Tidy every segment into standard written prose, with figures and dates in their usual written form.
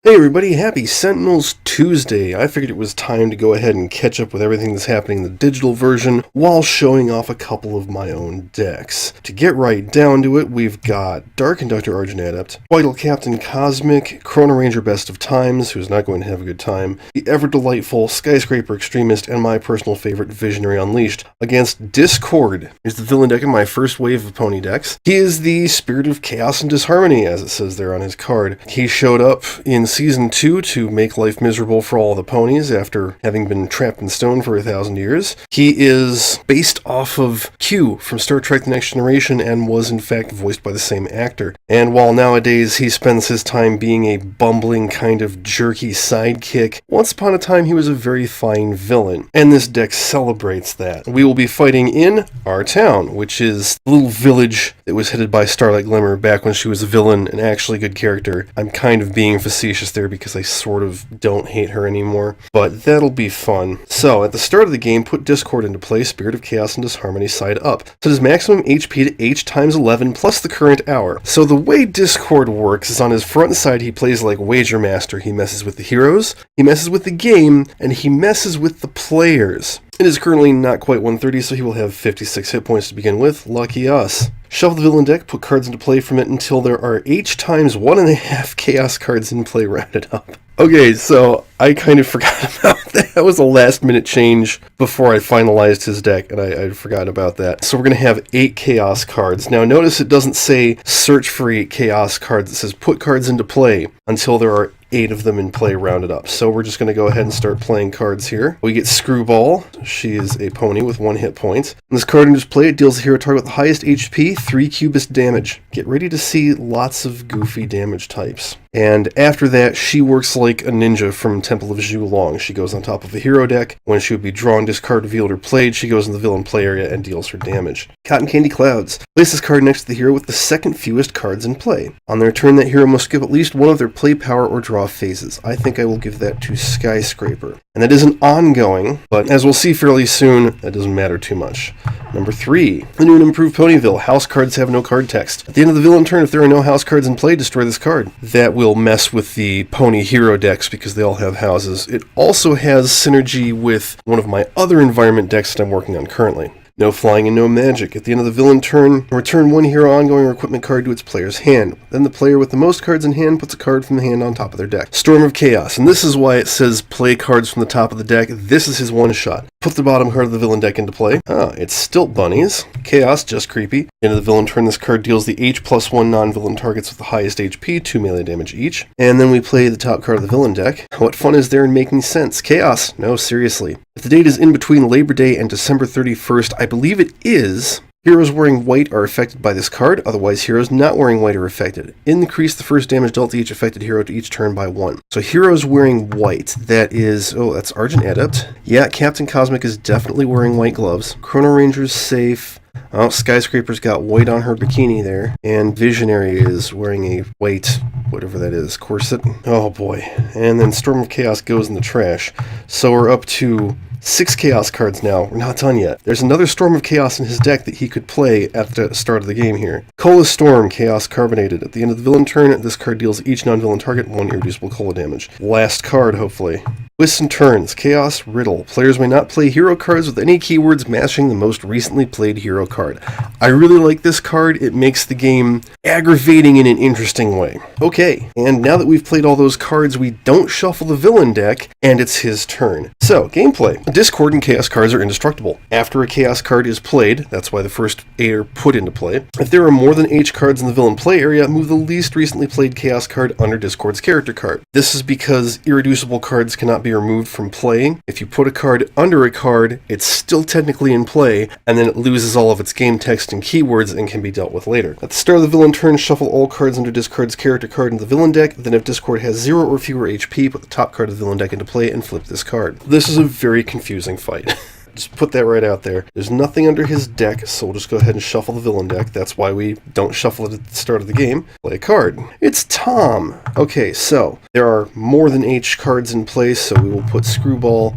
Hey everybody, happy Sentinels Tuesday. I figured it was time to go ahead and catch up with everything that's happening in the digital version while showing off a couple of my own decks. To get right down to it, we've got Dark Conductor Argent Adept, Vital Captain Cosmic, Chrono Ranger Best of Times, who's not going to have a good time, the ever-delightful Skyscraper Extremist, and my personal favorite Visionary Unleashed against Discord. Here's the villain deck in my first wave of pony decks. He is the Spirit of Chaos and Disharmony, as it says there on his card. He showed up in Season 2 to make life miserable for all the ponies after having been trapped in stone for 1,000 years. He is based off of Q from Star Trek The Next Generation and was in fact voiced by the same actor. And while nowadays he spends his time being a bumbling kind of jerky sidekick, once upon a time he was a very fine villain. And this deck celebrates that. We will be fighting in our town, which is the little village that was headed by Starlight Glimmer back when she was a villain and actually a good character. I'm kind of being facetious there because I sort of don't hate her anymore, but that'll be fun. So, at the start of the game, put Discord into play, Spirit of Chaos and Disharmony side up. So it is maximum HP to H times 11 plus the current hour. So the way Discord works is on his front side he plays like Wager Master. He messes with the heroes, he messes with the game, and he messes with the players. It is currently not quite 130, so he will have 56 hit points to begin with. Lucky us. Shuffle the villain deck, put cards into play from it until there are H times 1.5 chaos cards in play rounded up. Okay, so I kind of forgot about that. That was a last minute change before I finalized his deck, and I forgot about that. So we're going to have 8 chaos cards. Now notice it doesn't say search for 8 chaos cards. It says put cards into play until there are 8 of them in play rounded up. So we're just going to go ahead and start playing cards here. We get Screwball. She is a pony with 1 hit point. When this card enters play, it deals the hero target with the highest HP, 3 cubist damage. Get ready to see lots of goofy damage types. And after that, she works like a ninja from Temple of Zhulong. She goes on top of the hero deck. When she would be drawn, discard, revealed, or played, she goes in the villain play area and deals her damage. Cotton Candy Clouds. Place this card next to the hero with the second fewest cards in play. On their turn, that hero must give at least one of their play power or draw phases. I think I will give that to Skyscraper. And that is an ongoing, but as we'll see fairly soon, that doesn't matter too much. Number 3. The new and improved Ponyville. House cards have no card text. At the end of the villain turn, if there are no house cards in play, destroy this card. That will mess with the pony hero decks because they all have houses. It also has synergy with one of my other environment decks that I'm working on currently. No flying and no magic. At the end of the villain turn, return 1 hero ongoing or equipment card to its player's hand. Then the player with the most cards in hand puts a card from the hand on top of their deck. Storm of Chaos, and this is why it says play cards from the top of the deck. This is his one shot. Put the bottom card of the villain deck into play. It's Stilt Bunnies. Chaos, just creepy. End of the villain turn, this card deals the H+1 non-villain targets with the highest HP, 2 melee damage each. And then we play the top card of the villain deck. What fun is there in making sense? Chaos? No, seriously. If the date is in between Labor Day and December 31st, I believe it is. Heroes wearing white are affected by this card, otherwise heroes not wearing white are affected. Increase the first damage dealt to each affected hero to each turn by 1. So heroes wearing white, that is, that's Argent Adept. Yeah, Captain Cosmic is definitely wearing white gloves. Chrono Ranger's safe. Oh, Skyscraper's got white on her bikini there. And Visionary is wearing a white, whatever that is, corset. Oh boy. And then Storm of Chaos goes in the trash. So we're up to 6 Chaos cards now. We're not done yet. There's another Storm of Chaos in his deck that he could play at the start of the game here. Cola Storm, Chaos Carbonated. At the end of the villain turn, this card deals each non-villain target 1 irreducible cola damage. Last card, hopefully. Twists and Turns, Chaos Riddle. Players may not play hero cards with any keywords matching the most recently played hero card. I really like this card. It makes the game aggravating in an interesting way. Okay, and now that we've played all those cards, we don't shuffle the villain deck, and it's his turn. So, gameplay. Discord and Chaos cards are indestructible. After a Chaos card is played, that's why the first 8 are put into play. If there are more than H cards in the villain play area, move the least recently played Chaos card under Discord's character card. This is because irreducible cards cannot be removed from playing. If you put a card under a card, it's still technically in play, and then it loses all of its game text and keywords and can be dealt with later. At the start of the villain turn, shuffle all cards under Discord's character card into the villain deck. Then if Discord has 0 or fewer HP, put the top card of the villain deck into play and flip this card. This is a very confusing fight. Just put that right out there. There's nothing under his deck, so we'll just go ahead and shuffle the villain deck. That's why we don't shuffle it at the start of the game. Play a card. It's Tom. Okay, so there are more than H cards in place, so we will put Screwball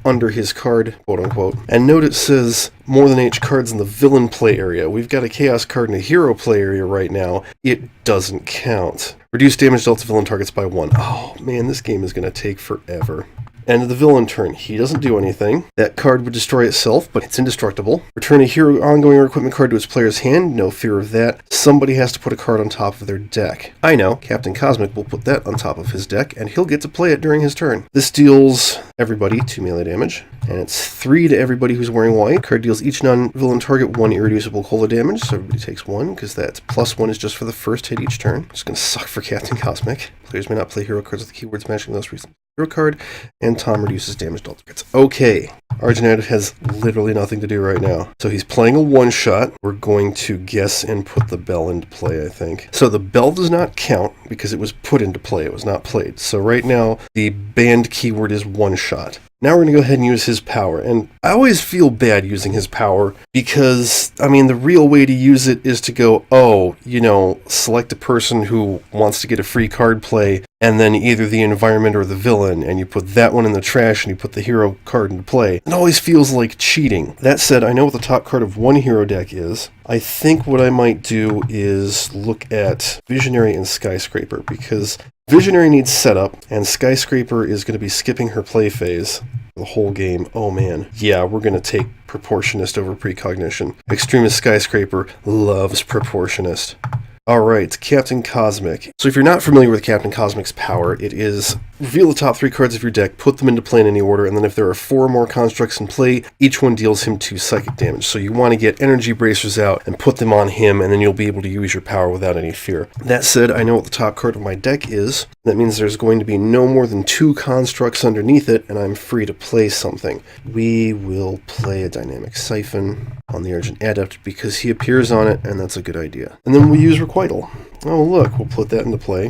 under his card, quote unquote. And note it says more than H cards in the villain play area. We've got a chaos card in a hero play area right now. It doesn't count. Reduce damage dealt to villain targets by 1. Oh man, this game is going to take forever. End of the villain turn. He doesn't do anything. That card would destroy itself, but it's indestructible. Return a hero ongoing or equipment card to its player's hand. No fear of that. Somebody has to put a card on top of their deck. I know. Captain Cosmic will put that on top of his deck, and he'll get to play it during his turn. This deals everybody 2 melee damage, and it's 3 to everybody who's wearing white. Card deals each non-villain target 1 irreducible cola damage, so everybody takes 1, because that's +1 is just for the first hit each turn. It's going to suck for Captain Cosmic. Players may not play hero cards with the keywords matching those recent hero card, and Tom reduces damage dealt to targets. Okay, Arjunad has literally nothing to do right now. So he's playing a one-shot. We're going to guess and put the bell into play, I think. So the bell does not count because it was put into play. It was not played. So right now, the banned keyword is one-shot. Now we're going to go ahead and use his power. And I always feel bad using his power because, I mean, the real way to use it is to go, oh, you know, select a person who wants to get a free card play, and then either the environment or the villain, and you put that one in the trash and you put the hero card into play. It always feels like cheating. That said, I know what the top card of one hero deck is. I think what I might do is look at Visionary and Skyscraper, because Visionary needs setup, and Skyscraper is going to be skipping her play phase the whole game. Oh man. Yeah, we're going to take Proportionist over Precognition. Extremist Skyscraper loves Proportionist. Alright, Captain Cosmic. So if you're not familiar with Captain Cosmic's power, it is reveal the top 3 cards of your deck, put them into play in any order, and then if there are 4 or more constructs in play, each one deals him 2 psychic damage. So you want to get energy bracers out and put them on him, and then you'll be able to use your power without any fear. That said, I know what the top card of my deck is. That means there's going to be no more than 2 constructs underneath it, and I'm free to play something. We will play a Dynamic Siphon on the Urgent Adept because he appears on it, and that's a good idea. And then we use Requital. Oh look, we'll put that into play.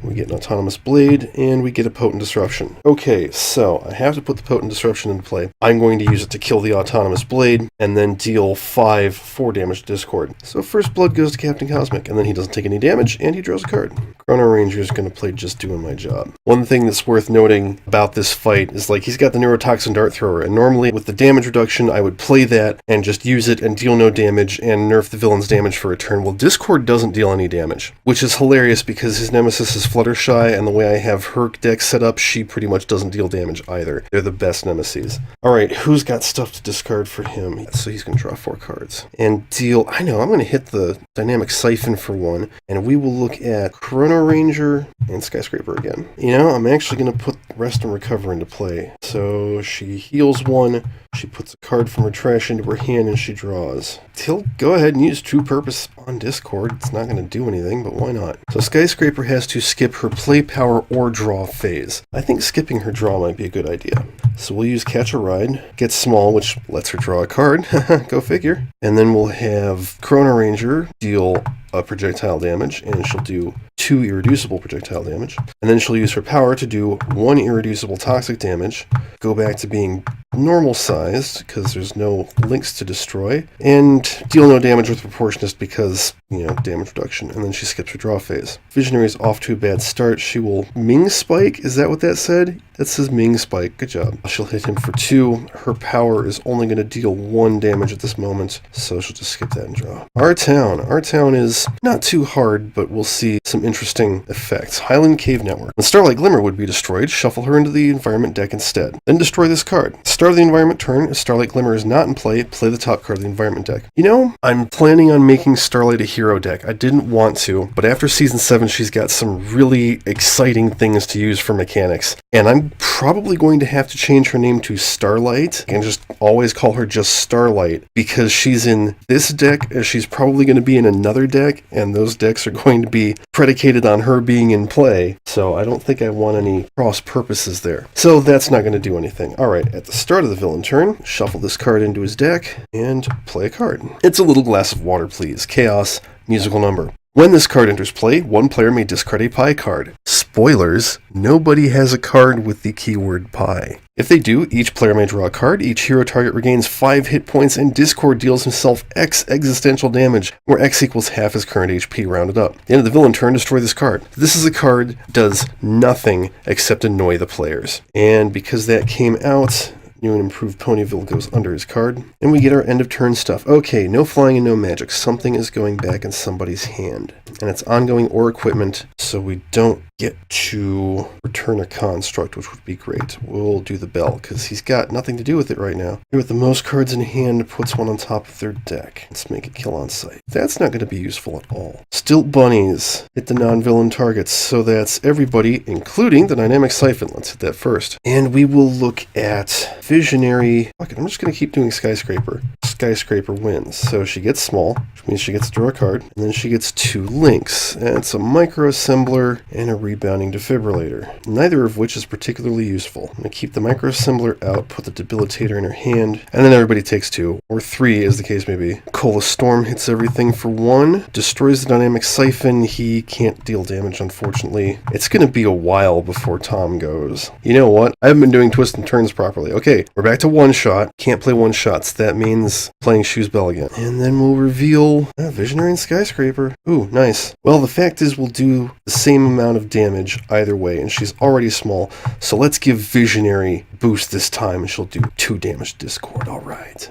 We get an Autonomous Blade, and we get a Potent Disruption. Okay, so I have to put the Potent Disruption into play. I'm going to use it to kill the Autonomous Blade, and then deal 4 damage to Discord. So first blood goes to Captain Cosmic, and then he doesn't take any damage, and he draws a card. Chrono Ranger is going to play Just Doing My Job. One thing that's worth noting about this fight is, like, he's got the Neurotoxin Dart Thrower, and normally with the damage reduction, I would play that and just use it and deal no damage and nerf the villain's damage for a turn. Well, Discord doesn't deal any damage, which is hilarious because his nemesis is Fluttershy, and the way I have her deck set up, she pretty much doesn't deal damage either. They're the best nemesis. Alright, who's got stuff to discard for him? So he's going to draw 4 cards. And deal... I know, I'm going to hit the Dynamic Siphon for 1, and we will look at Chrono Ranger and Skyscraper again. You know, I'm actually going to put Rest and Recover into play. So she heals 1, she puts a card from her trash into her hand, and she draws. He'll go ahead and use True Purpose on Discord. It's not going to do anything, but why not? So Skyscraper has to skip her play power or draw phase. I think skipping her draw might be a good idea. So we'll use Catch a Ride, get small, which lets her draw a card. Go figure. And then we'll have Chrono Ranger deal a projectile damage, and she'll do 2 irreducible projectile damage. And then she'll use her power to do 1 irreducible toxic damage, go back to being normal sized because there's no links to destroy, and deal no damage with Proportionist because, you know, damage reduction. And then she skips her draw phase. Visionary's off to a bad start. She will Ming Spike. Is that what that said? That says Ming Spike. Good job. She'll hit him for 2. Her power is only going to deal 1 damage at this moment, so she'll just skip that and draw. Our town is not too hard, but we'll see some interesting effects. Highland Cave Network. When Starlight Glimmer would be destroyed, shuffle her into the environment deck instead. Then destroy this card. Start of the environment turn, if Starlight Glimmer is not in play the top card of the environment deck. You know, I'm planning on making Starlight a hero deck. I didn't want to, but after Season 7, she's got some really exciting things to use for mechanics. And I'm probably going to have to change her name to Starlight and just always call her just Starlight, because she's in this deck, and she's probably going to be in another deck, and those decks are going to be predicated on her being in play. So I don't think I want any cross purposes there. So that's not going to do anything. Alright, at the start of the villain turn, shuffle this card into his deck and play a card. It's a little glass of water, please. Chaos, musical number. When this card enters play, one player may discard a pie card. Spoilers, nobody has a card with the keyword pie. If they do, each player may draw a card, each hero target regains 5 hit points, and Discord deals himself X existential damage, where X equals half his current HP rounded up. At the end of the villain turn, destroy this card. This is a card that does nothing except annoy the players. And because that came out, new and improved Ponyville goes under his card. And we get our end of turn stuff. Okay, no flying and no magic. Something is going back in somebody's hand. And it's ongoing or equipment, so we don't get to return a construct, which would be great. We'll do the bell, because he's got nothing to do with it right now. Here with the most cards in hand puts one on top of their deck. Let's make it kill on sight. That's not going to be useful at all. Stilt bunnies hit the non-villain targets, so that's everybody, including the dynamic siphon. Let's hit that first. And we will look at visionary. Fuck it, I'm just going to keep doing skyscraper. Skyscraper wins. So she gets small, which means she gets to draw a card, and then she gets 2 links. And it's a micro assembler and a rebounding defibrillator, neither of which is particularly useful. I'm going to keep the micro assembler out, put the debilitator in her hand, and then everybody takes 2, or 3 as the case may be. Cola Storm hits everything for 1, destroys the dynamic siphon. He can't deal damage, unfortunately. It's going to be a while before Tom goes. You know what? I haven't been doing twists and turns properly. Okay, we're back to 1 shot. Can't play 1 shots. That means playing Shoes Bell again. And then we'll reveal Visionary and Skyscraper. Ooh, nice. Well, the fact is we'll do the same amount of damage either way, and she's already small, so let's give Visionary boost this time, and she'll do 2 damage to Discord. Alright.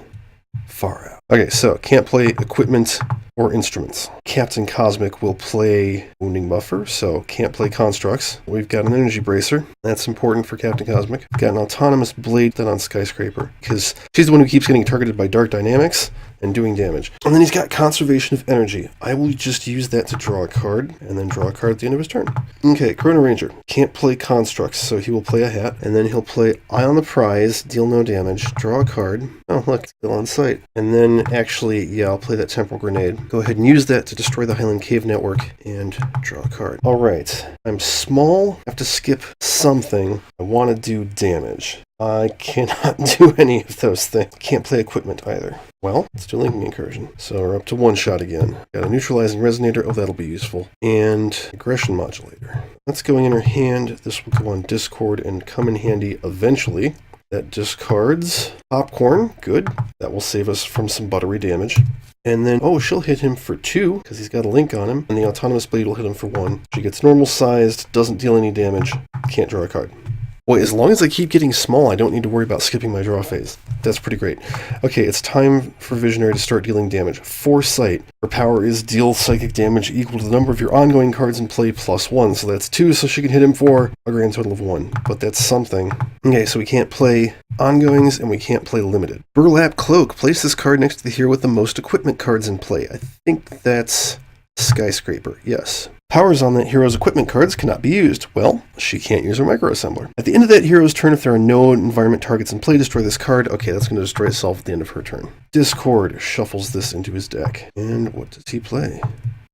Far out. Okay, so can't play equipment or instruments. Captain Cosmic will play Wounding Buffer, so can't play constructs. We've got an Energy Bracer. That's important for Captain Cosmic. We've got an Autonomous Blade then on Skyscraper, because she's the one who keeps getting targeted by Dark Dynamics and doing damage. And then he's got Conservation of Energy. I will just use that to draw a card, and then draw a card at the end of his turn. Okay, Chrono Ranger. Can't play constructs, so he will play a hat, and then he'll play Eye on the Prize, deal no damage, draw a card. Oh, look, still on sight. And then, actually, yeah, I'll play that Temporal Grenade. Go ahead and use that to destroy the Highland Cave Network, and draw a card. Alright, I'm small, have to skip something. I want to do damage. I cannot do any of those things. Can't play equipment either. Well, let's do Linking Incursion. So we're up to 1 shot again. Got a Neutralizing Resonator. Oh, that'll be useful. And Aggression Modulator. That's going in her hand. This will go on Discord and come in handy eventually. That discards Popcorn. Good. That will save us from some buttery damage. And then, oh, she'll hit him for 2, because he's got a link on him. And the Autonomous Blade will hit him for 1. She gets normal sized, doesn't deal any damage, can't draw a card. Boy, as long as I keep getting small, I don't need to worry about skipping my draw phase. That's pretty great. Okay, it's time for Visionary to start dealing damage. Foresight. Her power is deal psychic damage equal to the number of your ongoing cards in play plus 1. So that's 2, so she can hit him for a grand total of 1. But that's something. Okay, so we can't play ongoings and we can't play limited. Burlap Cloak. Place this card next to the hero with the most equipment cards in play. I think that's Skyscraper. Yes. Powers on that hero's equipment cards cannot be used. Well, she can't use her microassembler. At the end of that hero's turn, if there are no environment targets in play, destroy this card. Okay, that's going to destroy itself at the end of her turn. Discord shuffles this into his deck. And what does he play?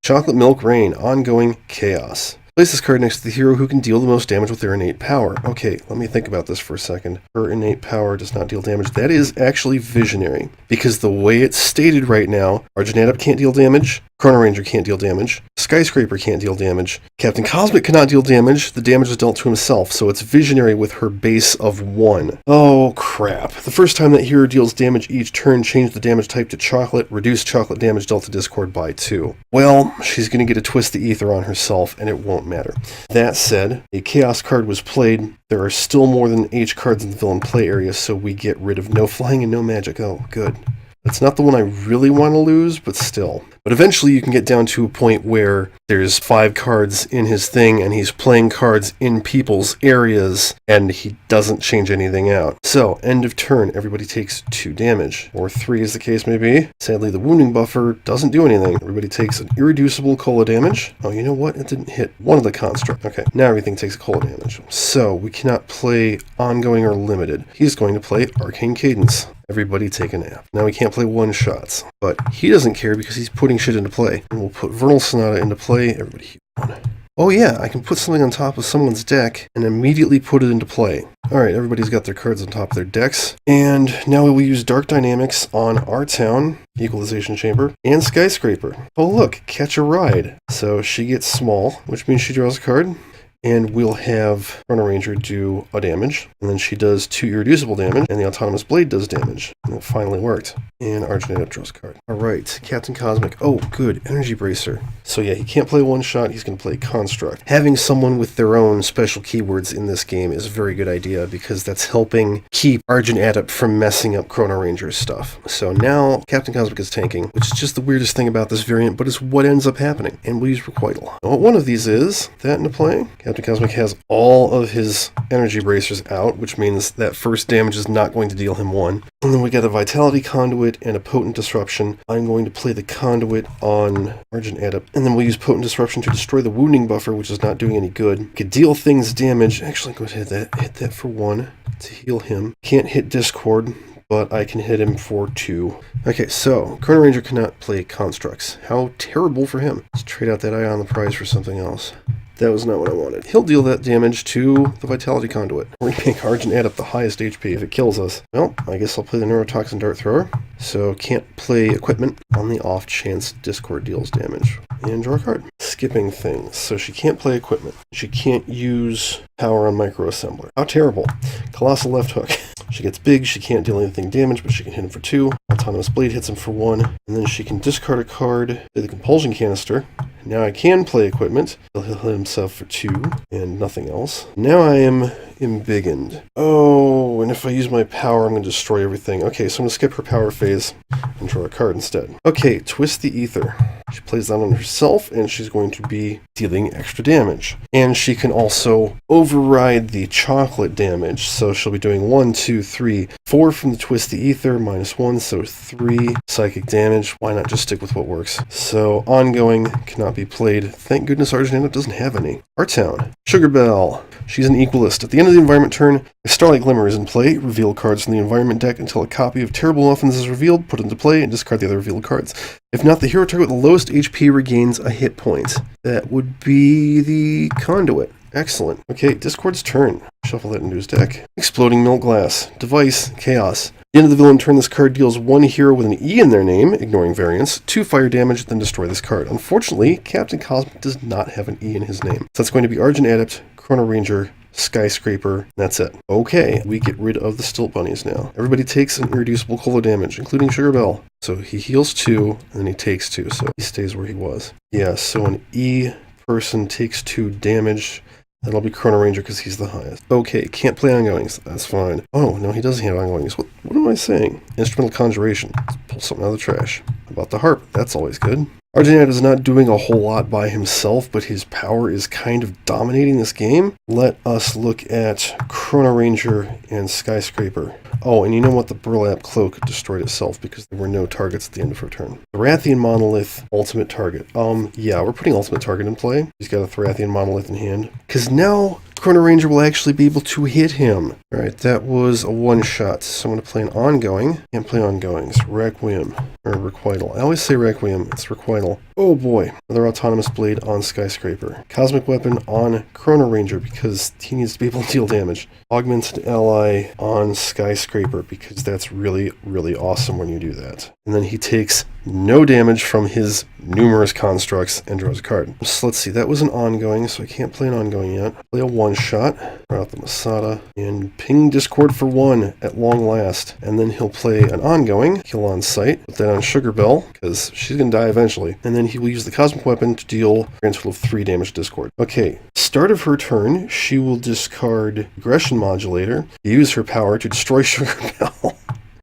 Chocolate Milk Rain, ongoing chaos. Place this card next to the hero who can deal the most damage with their innate power. Okay, let me think about this for a second. Her innate power does not deal damage. That is actually Visionary, because the way it's stated right now, Arjunadab can't deal damage, Chrono Ranger can't deal damage, Skyscraper can't deal damage, Captain Cosmic cannot deal damage, the damage is dealt to himself, so it's Visionary with her base of 1. Oh crap. The first time that hero deals damage each turn, change the damage type to chocolate, reduce chocolate damage dealt to Discord by 2. Well, she's going to get a Twist the Ether on herself, and it won't matter. That said, a Chaos card was played. There are still more than H cards in the villain play area, so we get rid of no flying and no magic. Oh, good. That's not the one I really want to lose, but still. But eventually you can get down to a point where there's 5 cards in his thing and he's playing cards in people's areas and he doesn't change anything out. So, end of turn, everybody takes 2 damage, or 3 as the case may be. Sadly, the Wounding Buffer doesn't do anything. Everybody takes an irreducible cola damage. Oh, you know what? It didn't hit one of the constructs. Okay, now everything takes a cola damage. So, we cannot play ongoing or limited. He's going to play Arcane Cadence. Everybody take a nap. Now we can't play 1-shots, but he doesn't care because he's putting shit into play. And we'll put Vernal Sonata into play. Everybody heal 1. Oh yeah, I can put something on top of someone's deck and immediately put it into play. Alright, everybody's got their cards on top of their decks. And now we will use Dark Dynamics on our town, Equalization Chamber, and Skyscraper. Oh look, Catch a Ride. So she gets small, which means she draws a card. And we'll have Chrono Ranger do a damage, and then she does 2 irreducible damage, and the Autonomous Blade does damage. And it finally worked. And Argent draws a card. Alright, Captain Cosmic. Oh, good. Energy Bracer. So yeah, he can't play one shot, he's going to play Construct. Having someone with their own special keywords in this game is a very good idea, because that's helping keep Argent Adept from messing up Chrono Ranger's stuff. So now, Captain Cosmic is tanking, which is just the weirdest thing about this variant, but it's what ends up happening. And we'll use Requital. What one of these is, that into play. Captain Cosmic has all of his energy bracers out, which means that first damage is not going to deal him 1. And then we got a Vitality Conduit and a Potent Disruption. I'm going to play the Conduit on Argent Adept, and then we'll use Potent Disruption to destroy the wounding buffer, which is not doing any good. We could deal things damage. Actually, I'm going to hit that for 1 to heal him. Can't hit Discord, but I can hit him for 2. Okay, so Chrono Ranger cannot play Constructs. How terrible for him. Let's trade out that eye on the prize for something else. That was not what I wanted. He'll deal that damage to the Vitality Conduit. We're going to make Argent Adept the highest HP if it kills us. Well, I guess I'll play the Neurotoxin Dart Thrower. So can't play Equipment on the off chance Discord deals damage. And draw a card. Skipping things. So she can't play Equipment. She can't use Power on Microassembler. How terrible. Colossal Left Hook. She gets big, she can't deal anything damage, but she can hit him for 2. Autonomous Blade hits him for 1. And then she can discard a card, play the Compulsion Canister. Now I can play Equipment. He'll hit himself for 2, and nothing else. Now I am embiggened. Oh, and if I use my power, I'm going to destroy everything. Okay, so I'm going to skip her power phase and draw a card instead. Okay, Twist the Ether. She plays that on herself, and she's going to be dealing extra damage. And she can also override the chocolate damage, so she'll be doing 1, 2, 3, 4 from the Twist the Ether, -1, so 3 psychic damage. Why not just stick with what works? So, ongoing, cannot be played. Thank goodness Argent Adept doesn't have any. Our town. Sugar Bell. She's an Equalist. At the end of the environment turn, if Starlight Glimmer is in play, reveal cards from the environment deck until a copy of Terrible Muffins is revealed, put into play, and discard the other revealed cards. If not, the hero target with the lowest HP regains a hit point. That would be the Conduit. Excellent. Okay, Discord's turn. Shuffle that into his deck. Exploding Milk Glass. Device, Chaos. At the end of the villain turn, this card deals 1 hero with an E in their name, ignoring variants, 2 fire damage, then destroy this card. Unfortunately, Captain Cosmic does not have an E in his name. So that's going to be Argent Adept, Chrono Ranger, Skyscraper, that's it. Okay, we get rid of the Stilt Bunnies now. Everybody takes an irreducible cola damage, including Sugar Bell. So he heals 2, and then he takes 2, so he stays where he was. Yeah, so an E person takes 2 damage. That'll be Chrono Ranger because he's the highest. Okay, can't play ongoings. That's fine. Oh, no, he doesn't have ongoings. What am I saying? Instrumental Conjuration. Let's pull something out of the trash. About the harp. That's always good. Argent Adept is not doing a whole lot by himself, but his power is kind of dominating this game. Let us look at Chrono Ranger and Skyscraper. Oh, and you know what? The Burlap Cloak destroyed itself because there were no targets at the end of her turn. Thorathian Monolith, ultimate target. Yeah, we're putting ultimate target in play. He's got a Thorathian Monolith in hand. Because now Chrono Ranger will actually be able to hit him. Alright, that was a one-shot. So I'm going to play an ongoing. Can't play ongoings. Requiem. Or Requital. I always say Requiem. It's Requital. Oh boy. Another Autonomous Blade on Skyscraper. Cosmic Weapon on Chrono Ranger because he needs to be able to deal damage. Augmented Ally on Skyscraper because that's really, really awesome when you do that. And then he takes no damage from his numerous constructs and draws a card. So let's see, that was an ongoing, so I can't play an ongoing yet. Play a one-shot, draw out the Masada, and ping Discord for 1 at long last. And then he'll play an ongoing, kill on sight, put that on Sugar Bell, because she's going to die eventually. And then he will use the Cosmic Weapon to deal a grand total of 3 damage to Discord. Okay, start of her turn, she will discard Aggression Modulator, use her power to destroy Sugar Bell.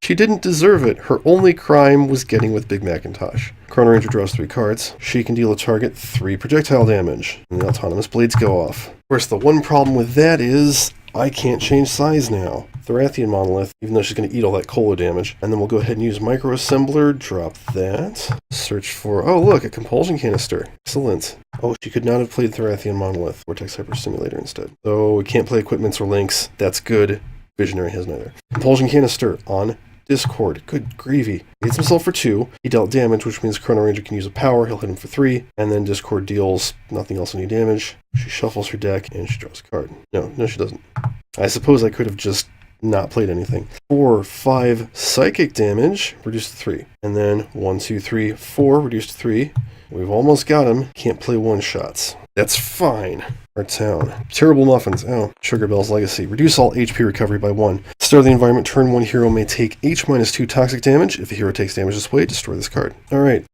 She didn't deserve it. Her only crime was getting with Big Macintosh. Chrono Ranger draws 3 cards. She can deal a target 3 projectile damage. And the Autonomous Blades go off. Of course, the one problem with that is I can't change size now. Thorathian Monolith, even though she's going to eat all that cola damage. And then we'll go ahead and use Microassembler, drop that. Search for, oh look, a Compulsion Canister. Excellent. Oh, she could not have played Thorathian Monolith. Vortex Hyperstimulator instead. So we can't play equipments or links. That's good. Visionary has neither. Compulsion Canister on Discord. Good gravy. He hits himself for 2. He dealt damage, which means Chrono Ranger can use a power. He'll hit him for 3. And then Discord deals nothing else any damage. She shuffles her deck and she draws a card. No, she doesn't. I suppose I could have just not played anything. 4, 5 psychic damage, reduced to 3. And then 1, 2, 3, 4, reduced to 3. We've almost got him. Can't play one-shots. That's fine. Our town. Terrible Muffins. Oh, Sugar Bell's Legacy. Reduce all HP recovery by 1. Start of the environment, turn 1 hero may take H-2 toxic damage. If a hero takes damage this way, destroy this card. Alright.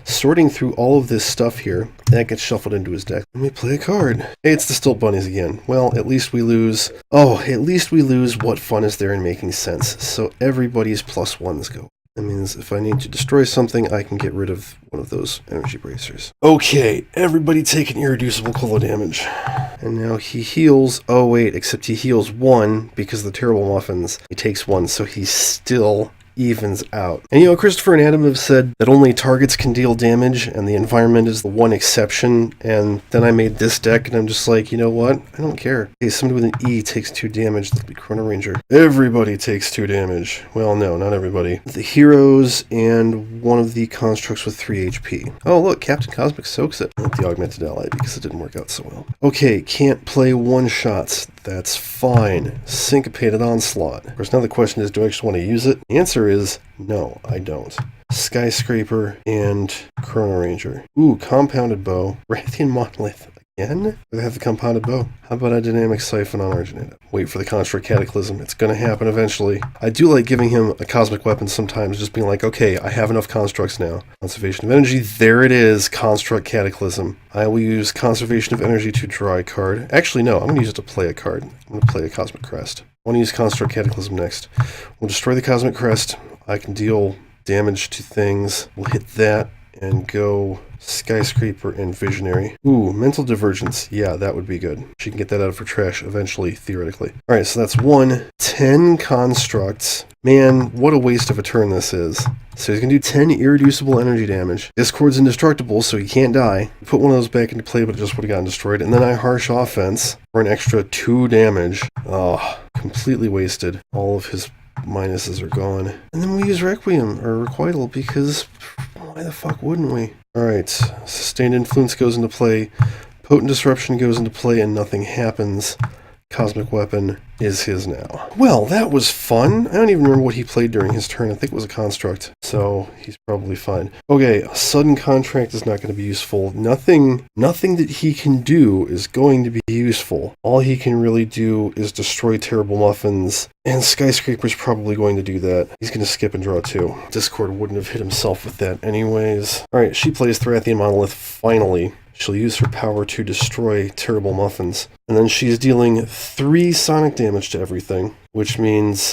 Sorting through all of this stuff here, that gets shuffled into his deck. Let me play a card. Hey, it's the Stilt Bunnies again. Well, at least we lose... Oh, at least we lose what fun is there in making sense. So everybody's +1s go. That means if I need to destroy something, I can get rid of one of those energy bracers. Okay, everybody take an irreducible cola damage. And now he heals. Oh wait, except he heals 1 because of the Terrible Muffins. He takes 1, so he's still evens out. And you know, Christopher and Adam have said that only targets can deal damage and the environment is the one exception, and then I made this deck and I'm just like, you know what? I don't care. Okay, somebody with an E takes 2 damage. That'll be Chrono Ranger. Everybody takes 2 damage. Well, no, not everybody. The heroes and one of the constructs with 3 HP. Oh, look, Captain Cosmic soaks it. Not the augmented ally because it didn't work out so well. Okay, can't play one-shots. That's fine. Syncopated Onslaught. Of course, now the question is, do I actually want to use it? The answer is no, I don't. Skyscraper and Chrono Ranger. Ooh, Compounded Bow. Rathian Monolith again? They have the Compounded Bow. How about a Dynamic Siphon on Arginate? Wait for the Construct Cataclysm. It's going to happen eventually. I do like giving him a Cosmic Weapon sometimes, just being like, okay, I have enough constructs now. Conservation of Energy. There it is. Construct Cataclysm. I will use Conservation of Energy to draw a card. Actually, no, I'm going to use it to play a card. I'm going to play a Cosmic Crest. I want to use Construct Cataclysm next. We'll destroy the Cosmic Crest. I can deal damage to things. We'll hit that and go Skyscraper and Visionary. Ooh, Mental Divergence. Yeah, that would be good. She can get that out of her trash eventually, theoretically. Alright, so that's 10 constructs. Man, what a waste of a turn this is. So he's going to do 10 irreducible energy damage. Discord's indestructible, so he can't die. Put one of those back into play, but it just would have gotten destroyed. And then I Harsh Offense for an extra 2 damage. Oh, completely wasted. All of his minuses are gone. And then we use Requiem, or Requital, because why the fuck wouldn't we? Alright, Sustained Influence goes into play, Potent Disruption goes into play, and nothing happens. Cosmic Weapon is his now. Well, that was fun. I don't even remember what he played during his turn. I think it was a construct, so he's probably fine. Okay, a Sudden Contract is not going to be useful. Nothing that he can do is going to be useful. All he can really do is destroy Terrible Muffins, and Skyscraper's probably going to do that. He's going to skip and draw 2. Discord wouldn't have hit himself with that anyways. Alright, she plays Rathian Monolith finally. She'll use her power to destroy Terrible Muffins. And then she's dealing 3 sonic damage to everything, which means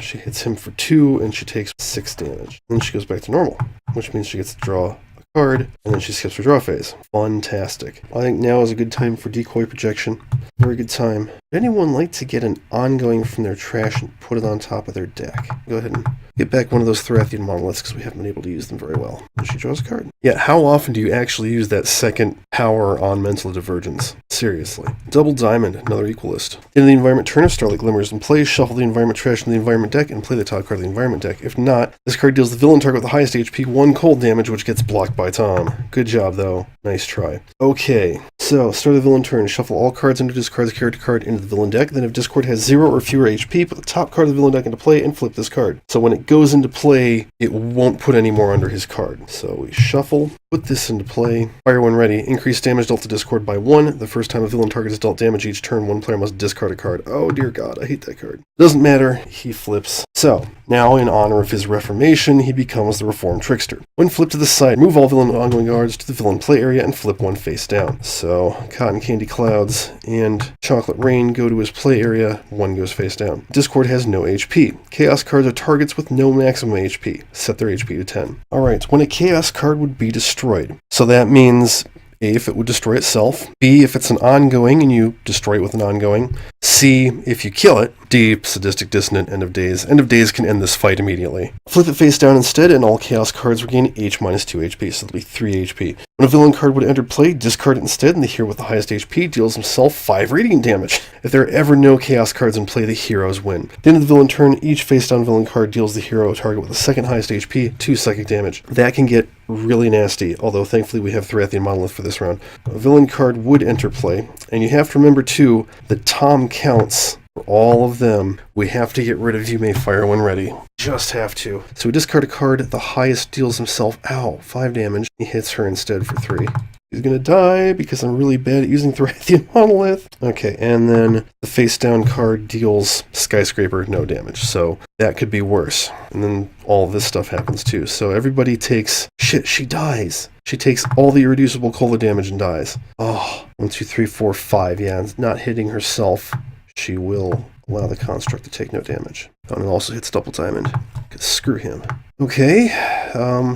she hits him for 2 and she takes 6 damage. Then she goes back to normal, which means she gets to draw a card, and then she skips her draw phase. Fantastic. I think now is a good time for Decoy Projection. Very good time. Would anyone like to get an ongoing from their trash and put it on top of their deck? Go ahead and get back one of those Thorathian monoliths because we haven't been able to use them very well. And she draws a card. Yeah, how often do you actually use that second power on Mental Divergence? Seriously. Double Diamond, another Equalist. In the environment, turn of Starlight Glimmers in play, shuffle the environment trash in the environment deck, and play the top card of the environment deck. If not, this card deals the villain target with the highest HP 1 cold damage, which gets blocked by Tom. Good job, though. Nice try. Okay, so start the villain turn. Shuffle all cards under discard the character card into the villain deck. Then if Discord has 0 or fewer HP, put the top card of the villain deck into play and flip this card. So when it goes into play, it won't put any more under his card. So we shuffle, put this into play. Fire when ready. Increase damage dealt to Discord by 1. The first time a villain target is dealt damage each turn, one player must discard a card. Oh dear god, I hate that card. Doesn't matter, he flips. So, now in honor of his reformation, he becomes the Reformed Trickster. When flipped to the side, move all villain ongoing cards to the villain play area and flip one face down. So, Cotton Candy Clouds and Chocolate Rain go to his play area, one goes face down. Discord has no HP. Chaos cards are targets with no maximum HP. Set their HP to 10. Alright, when a Chaos card would be destroyed. So that means A, if it would destroy itself. B, if it's an ongoing and you destroy it with an ongoing. C, if you kill it. D, sadistic dissonant, end of days. End of days can end this fight immediately. Flip it face down instead, and all chaos cards regain H minus 2 HP, so it'll be 3 HP. When a villain card would enter play, discard it instead, and the hero with the highest HP deals himself 5 radiant damage. If there are ever no chaos cards in play, the heroes win. At the end of the villain turn, each face down villain card deals the hero target with the second highest HP 2 psychic damage. That can get really nasty, although thankfully we have Therathian Monolith for this round. A villain card would enter play, and you have to remember too that Tom counts for all of them. We have to get rid of You May Fire when ready. Just have to. So we discard a card, the highest deals himself, 5 damage. He hits her instead for 3. He's gonna die because I'm really bad at using Therathian Monolith. Okay, and then the face down card deals Skyscraper no damage, so that could be worse. And then all this stuff happens too. So everybody takes... Shit, she dies. She takes all the irreducible cola damage and dies. 1, 2, 3, 4, 5. Yeah, not hitting herself. She will allow the construct to take no damage. And it also hits double diamond. Screw him. Okay,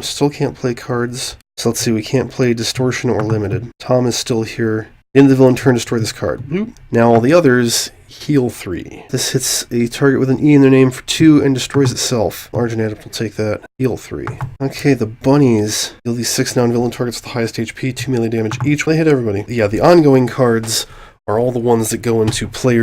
still can't play cards. So let's see, we can't play Distortion or Limited. Tom is still here. End of the villain turn, destroy this card. Bloop. Now all the others, heal 3. This hits a target with an E in their name for 2 and destroys itself. Large Adept will take that. Heal 3. Okay, the bunnies deal these 6 non-villain targets with the highest HP, 2 melee damage each. They hit everybody. Yeah, the ongoing cards are all the ones that go into play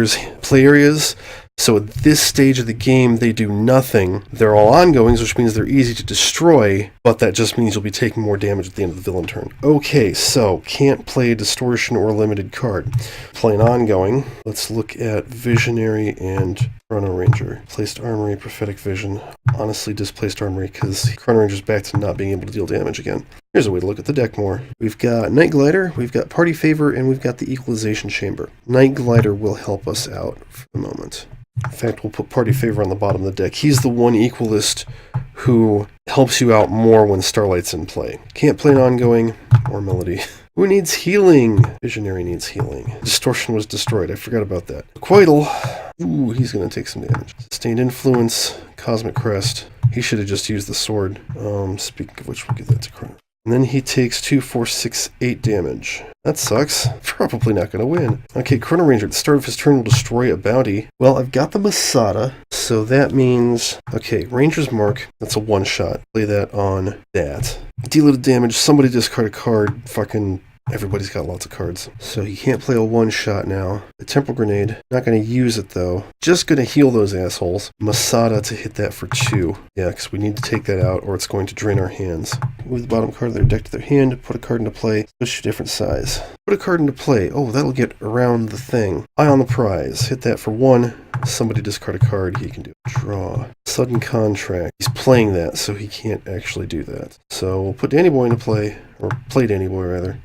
areas. So at this stage of the game, they do nothing. They're all ongoings, which means they're easy to destroy, but that just means you'll be taking more damage at the end of the villain turn. Okay, so can't play Distortion or Limited card. Playing ongoing, let's look at Visionary and Chrono Ranger. Placed Armory, Prophetic Vision. Honestly, displaced Armory, because Chrono Ranger's back to not being able to deal damage again. Here's a way to look at the deck more. We've got Night Glider, we've got Party Favor, and we've got the Equalization Chamber. Night Glider will help us out for the moment. In fact, we'll put Party Favor on the bottom of the deck. He's the one Equalist who helps you out more when Starlight's in play. Can't play an ongoing or Melody. Who needs healing? Visionary needs healing. Distortion was destroyed. I forgot about that. Quaital. Ooh, he's going to take some damage. Sustained Influence. Cosmic Crest. He should have just used the sword. Speaking of which, we'll give that to Chrono. And then he takes 2, 4, 6, 8 damage. That sucks. Probably not going to win. Okay, Chrono Ranger at the start of his turn will destroy a bounty. Well, I've got the Masada, so that means... Okay, Ranger's Mark. That's a one-shot. Play that on that. Deal it damage. Somebody discard a card. Fucking... Everybody's got lots of cards. So you can't play a one-shot now. The Temporal Grenade. Not going to use it, though. Just going to heal those assholes. Masada to hit that for 2. Yeah, because we need to take that out, or it's going to drain our hands. Move the bottom card of their deck to their hand. Put a card into play. Switch to different size. Put a card into play. Oh, that'll get around the thing. Eye on the prize. Hit that for 1. Somebody discard a card. He can do it. Draw. Sudden Contract. He's playing that, so he can't actually do that. So we'll put Danny Boy into play. Or play Danny Boy, rather.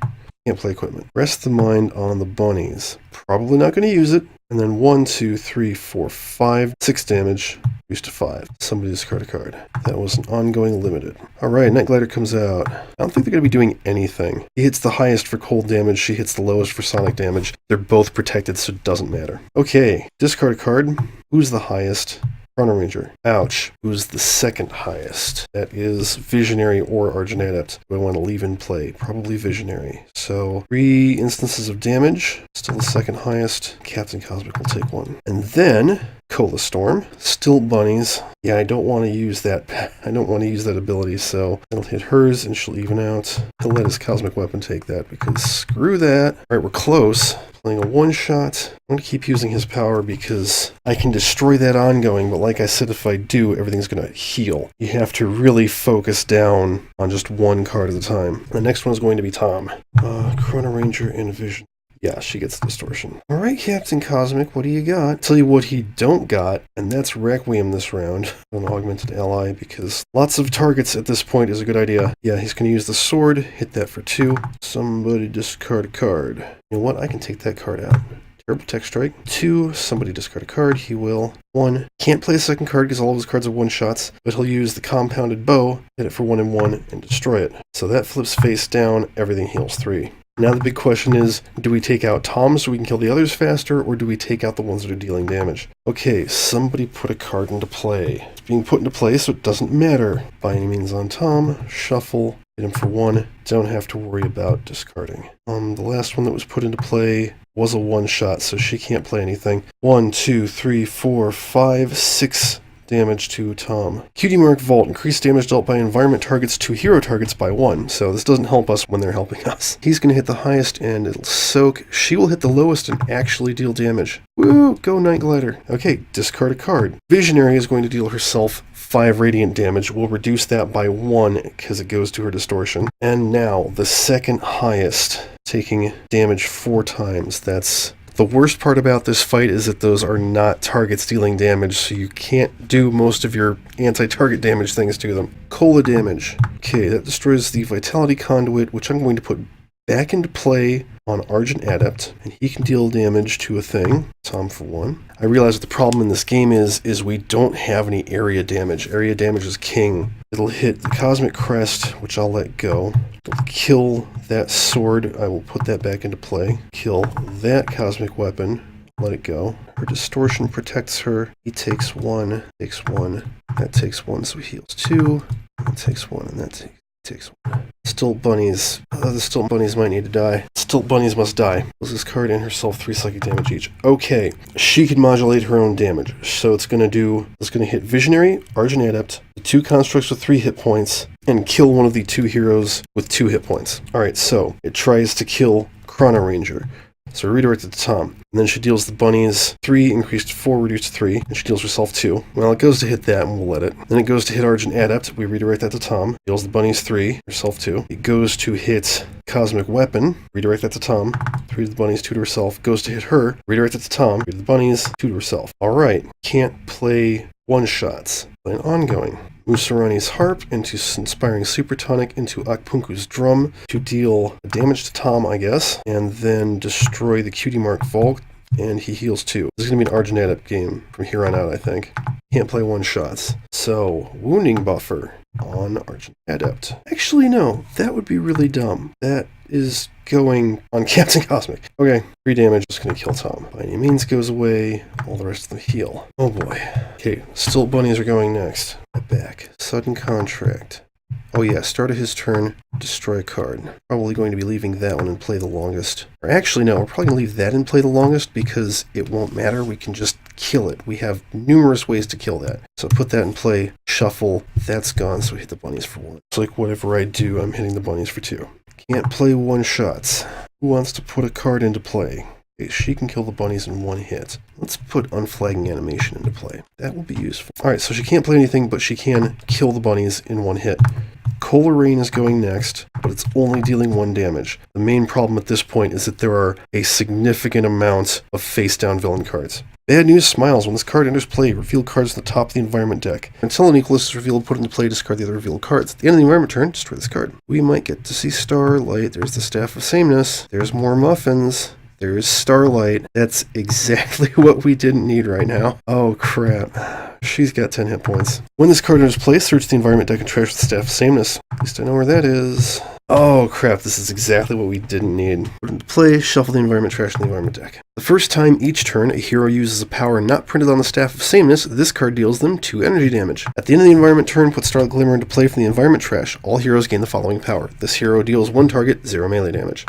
Can't play equipment. Rest the mind on the bunnies. Probably not going to use it. And then 1, 2, 3, 4, 5, 6 damage. Used to 5. Somebody discard a card. That was an ongoing limited. Alright, Night Glider comes out. I don't think they're going to be doing anything. He hits the highest for cold damage. She hits the lowest for sonic damage. They're both protected, so it doesn't matter. Okay, discard a card. Who's the highest? Chrono Ranger. Ouch. Who's the second highest? That is Visionary or Argent Adept. Do I want to leave in play? Probably Visionary. So 3 instances of damage. Still the second highest. Captain Cosmic will take 1. And then Cola Storm. Still bunnies. Yeah, I don't want to use that. I don't want to use that ability, so it'll hit hers and she'll even out. He'll let his Cosmic Weapon take that because screw that. Alright, we're close. Playing a one-shot. I'm going to keep using his power because I can destroy that ongoing, but like I said, if I do, everything's going to heal. You have to really focus down on just one card at a time. The next one is going to be Tom. Chrono Ranger and Vision. Yeah, she gets the Distortion. Alright, Captain Cosmic, what do you got? Tell you what he don't got, and that's Requiem this round. An augmented ally, because lots of targets at this point is a good idea. Yeah, he's going to use the sword, hit that for 2. Somebody discard a card. You know what? I can take that card out. Terrible Tech Strike. 2, somebody discard a card. He will. 1, can't play a second card because all of his cards are one-shots, but he'll use the Compounded Bow, hit it for 1 and 1, and destroy it. So that flips face down, everything heals 3. Now the big question is, do we take out Tom so we can kill the others faster, or do we take out the ones that are dealing damage? Okay, somebody put a card into play. It's being put into play, so it doesn't matter. By any means on Tom, shuffle, hit him for 1, don't have to worry about discarding. The last one that was put into play was a one-shot, so she can't play anything. 1, 2, 3, 4, 5, 6 damage to Tom. Cutie Mark Vault. Increased damage dealt by environment targets to hero targets by 1. So this doesn't help us when they're helping us. He's going to hit the highest and it'll soak. She will hit the lowest and actually deal damage. Woo! Go Night Glider. Okay, discard a card. Visionary is going to deal herself 5 radiant damage. We'll reduce that by 1 because it goes to her distortion. And now the second highest, taking damage 4 times. That's the worst part about this fight is that those are not targets dealing damage, so you can't do most of your anti-target damage things to them. Cola damage. Okay, that destroys the Vitality Conduit, which I'm going to put back into play on Argent Adept, and he can deal damage to a thing. Tom for 1. I realize that the problem in this game is we don't have any area damage. Area damage is king. It'll hit the Cosmic Crest, which I'll let go. It'll kill that sword. I will put that back into play. Kill that Cosmic Weapon. Let it go. Her distortion protects her. He takes 1, takes 1. That takes 1, so he heals 2. That takes 1, and that takes 1. Stilt bunnies. The stilt bunnies might need to die. Stilt bunnies must die. Deals this card and herself 3 psychic damage each. Okay, she can modulate her own damage. So it's going to hit Visionary, Argent Adept, the 2 constructs with 3 hit points, and kill one of the 2 heroes with 2 hit points. Alright, so it tries to kill Chrono Ranger. So redirect it to Tom. And then she deals the bunnies 3, increased to 4, reduced to 3, and she deals herself 2. Well, it goes to hit that, and we'll let it. Then it goes to hit Argent Adept. We redirect that to Tom. Deals the bunnies 3, herself 2. It goes to hit Cosmic Weapon. Redirect that to Tom. 3 to the bunnies, 2 to herself. Goes to hit her. Redirect it to Tom. 3 to the bunnies, 2 to herself. Alright. Can't play one-shots. Play an ongoing. Musarani's Harp into Inspiring Supertonic into Akpunku's Drum to deal damage to Tom, I guess, and then destroy the Cutie Mark Vault, and he heals 2. This is going to be an Argent Adept game from here on out, I think. Can't play one-shots. So, Wounding Buffer on Argent Adept. Actually, no, that would be really dumb. That is going on Captain Cosmic. Okay, 3 damage, just going to kill Tom. By any means goes away, all the rest of them heal. Oh boy. Okay, Stilt Bunnies are going next. Back. Sudden Contract. Oh yeah, start of his turn, destroy a card. Probably going to be leaving that one in play the longest. Or actually no, we're probably going to leave that in play the longest because it won't matter, we can just kill it. We have numerous ways to kill that. So put that in play, shuffle, that's gone, so we hit the bunnies for 1. It's like whatever I do, I'm hitting the bunnies for 2. Can't play one-shots. Who wants to put a card into play? Okay, she can kill the bunnies in 1 hit. Let's put Unflagging Animation into play. That will be useful. Alright, so she can't play anything, but she can kill the bunnies in 1 hit. Cola Rain is going next, but it's only dealing 1 damage. The main problem at this point is that there are a significant amount of face-down villain cards. Bad News Smiles. When this card enters play, reveal cards at the top of the environment deck. Until an equal list is revealed, put it into play, discard the other revealed cards. At the end of the environment turn, destroy this card. We might get to see Starlight. There's the Staff of Sameness. There's more muffins. There's Starlight. That's exactly what we didn't need right now. Oh, crap. She's got 10 hit points. When this card enters play, search the environment deck and trash the Staff of Sameness. At least I know where that is. Oh, crap. This is exactly what we didn't need. Put it into play, shuffle the environment trash in the environment deck. The first time each turn a hero uses a power not printed on the Staff of Sameness, this card deals them 2 energy damage. At the end of the environment turn, put Starlight Glimmer into play from the environment trash. All heroes gain the following power. This hero deals 1 target, 0 melee damage.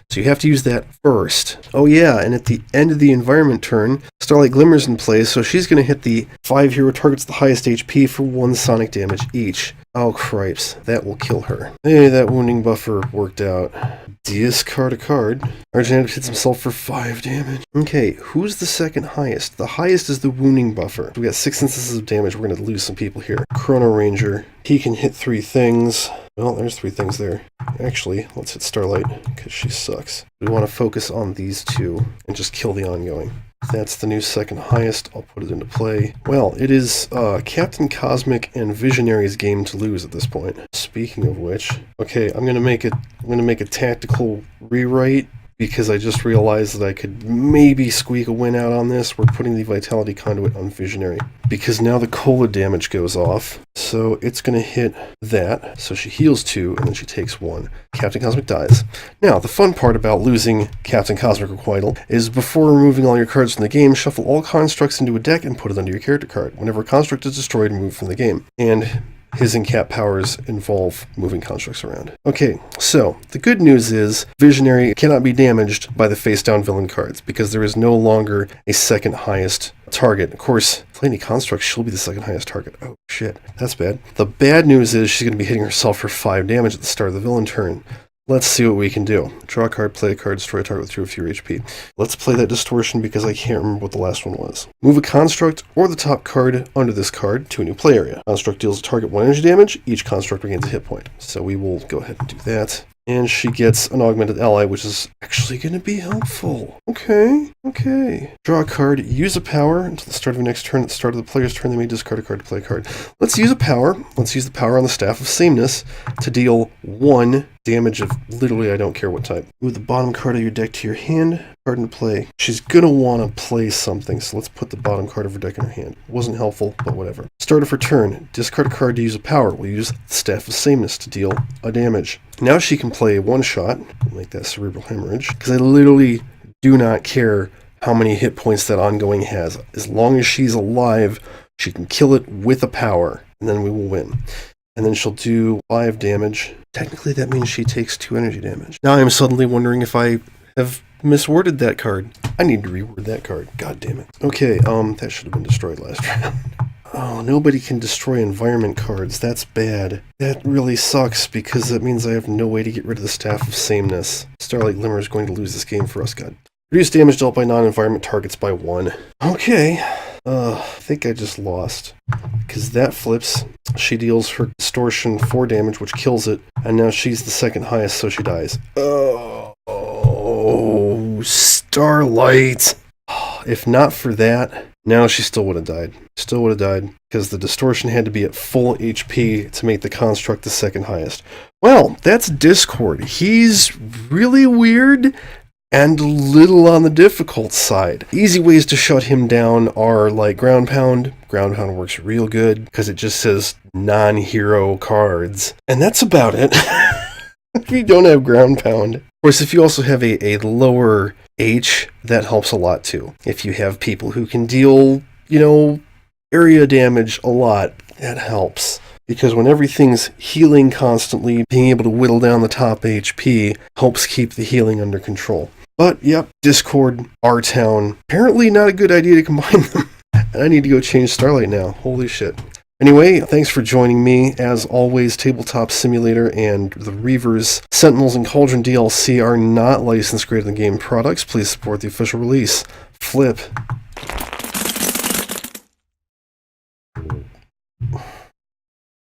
So you have to use that first. Oh yeah, and at the end of the environment turn, Starlight Glimmer's in play, so she's going to hit the 5 hero targets the highest HP for 1 sonic damage each. Oh cripes, that will kill her. Hey, that wounding buffer worked out. Discard a card. Argent hits himself for 5 damage. Okay, who's the second highest? The highest is the wounding buffer. We got 6 instances of damage. We're going to lose some people here. Chrono Ranger. He can hit 3 things. Well, there's 3 things there. Actually, let's hit Starlight, because she sucks. We want to focus on these 2 and just kill the ongoing. That's the new second highest. I'll put it into play. Well, it is Captain Cosmic and Visionary's game to lose at this point. Speaking of which, okay, I'm gonna make a tactical rewrite because I just realized that I could maybe squeak a win out on this. We're putting the Vitality Conduit on Visionary because now the Cola damage goes off. So it's going to hit that. So she heals 2 and then she takes 1. Captain Cosmic dies. Now, the fun part about losing Captain Cosmic Requital is before removing all your cards from the game, shuffle all constructs into a deck and put it under your character card. Whenever a construct is destroyed, move from the game. And his incap powers involve moving constructs around. Okay, so the good news is Visionary cannot be damaged by the face-down villain cards because there is no longer a second highest target. Of course, Lady Construct, she'll be the second highest target. Oh shit, that's bad. The bad news is she's going to be hitting herself for 5 damage at the start of the villain turn. Let's see what we can do. Draw a card, play a card, destroy a target with 2 or fewer HP. Let's play that Distortion because I can't remember what the last one was. Move a construct or the top card under this card to a new play area. Construct deals a target 1 energy damage. Each construct regains a hit point. So we will go ahead and do that. And she gets an augmented ally, which is actually going to be helpful. Okay. Draw a card, use a power until the start of your next turn. At the start of the player's turn, they may discard a card to play a card. Let's use a power. Let's use the power on the Staff of Sameness to deal 1 damage of literally I don't care what type. Move the bottom card of your deck to your hand. Card into play. She's going to want to play something, so let's put the bottom card of her deck in her hand. Wasn't helpful, but whatever. Start of her turn. Discard a card to use a power. We'll use the Staff of Sameness to deal a damage. Now she can play 1 shot, like that Cerebral Hemorrhage, because I literally do not care how many hit points that ongoing has. As long as she's alive, she can kill it with a power, and then we will win. And then she'll do 5 damage. Technically, that means she takes 2 energy damage. Now I'm suddenly wondering if I have misworded that card. I need to reword that card. God damn it. Okay, that should have been destroyed last round. Oh, nobody can destroy environment cards. That's bad. That really sucks because that means I have no way to get rid of the Staff of Sameness. Starlight Glimmer is going to lose this game for us, God. Reduce damage dealt by non-environment targets by 1. Okay. I think I just lost. Because that flips. She deals her Distortion 4 damage, which kills it. And now she's the second highest, so she dies. Oh, Starlight. If not for that, now she still would have died. Still would have died. Because the Distortion had to be at full HP to make the construct the second highest. Well, that's Discord. He's really weird and a little on the difficult side. Easy ways to shut him down are like Ground Pound. Ground Pound works real good because it just says non-hero cards. And that's about it. If you don't have Ground Pound. Of course, if you also have a lower H, that helps a lot too. If you have people who can deal, area damage a lot, that helps. Because when everything's healing constantly, being able to whittle down the top HP helps keep the healing under control. But, yep, Discord, R-Town, apparently not a good idea to combine them. And I need to go change Starlight now. Holy shit. Anyway, thanks for joining me. As always, Tabletop Simulator and the Reavers, Sentinels, and Cauldron DLC are not licensed Greater Than Game products. Please support the official release. Flip.